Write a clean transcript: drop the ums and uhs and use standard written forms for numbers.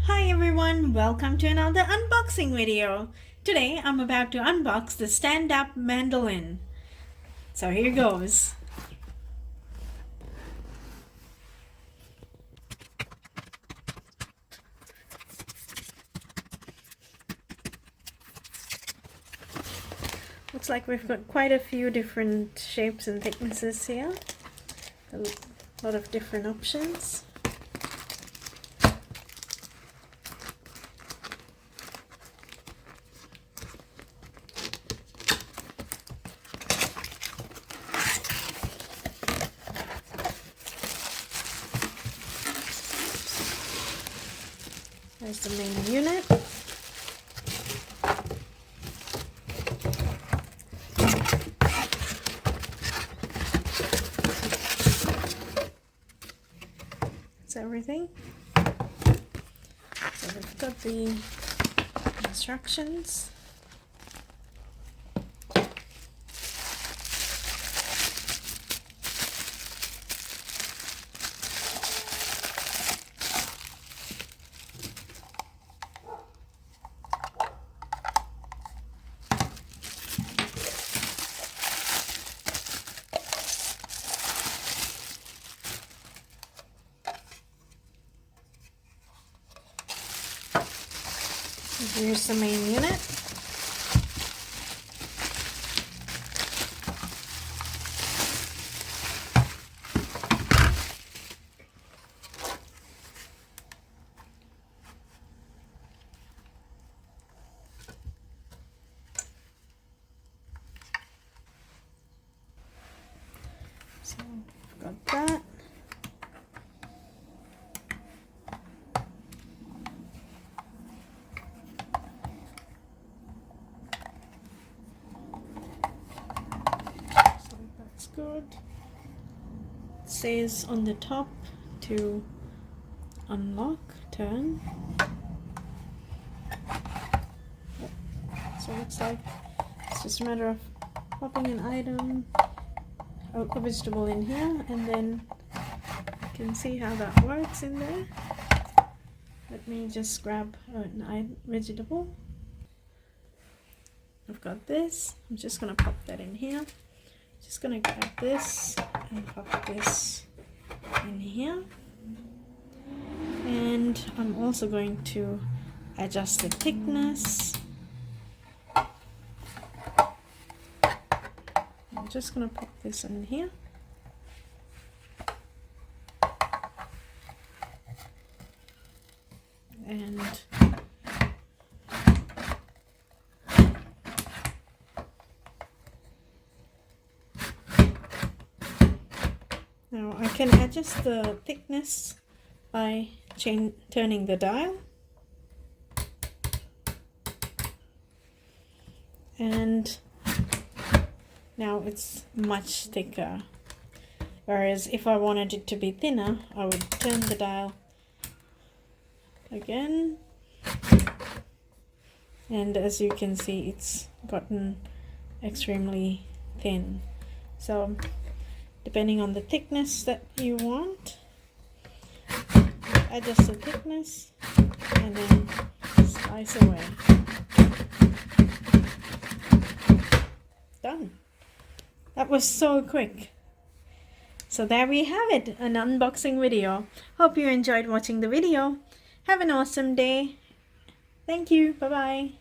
Hi everyone, welcome to another unboxing video. Today I'm about to unbox the stand-up mandolin. So here goes. Looks like we've got quite a few different shapes and thicknesses here. A lot of different options. There's the main unit. That's everything. So we've got the instructions. Here's the main unit. So I've got that. Good. It says on the top to unlock, turn. So it looks like it's just a matter of popping an item, a vegetable in here, and then you can see how that works in there. Let me just grab an vegetable. I've got this. I'm just going to pop that in here. Just gonna grab this and pop this in here, and I'm also going to adjust the thickness. I'm just gonna pop this in here, and now I can adjust the thickness by turning the dial, and now it's much thicker, whereas if I wanted it to be thinner I would turn the dial again, and as you can see it's gotten extremely thin. So depending on the thickness that you want, adjust the thickness and then slice away. Done. That was so quick. So there we have it, an unboxing video. Hope you enjoyed watching the video. Have an awesome day. Thank you. Bye bye.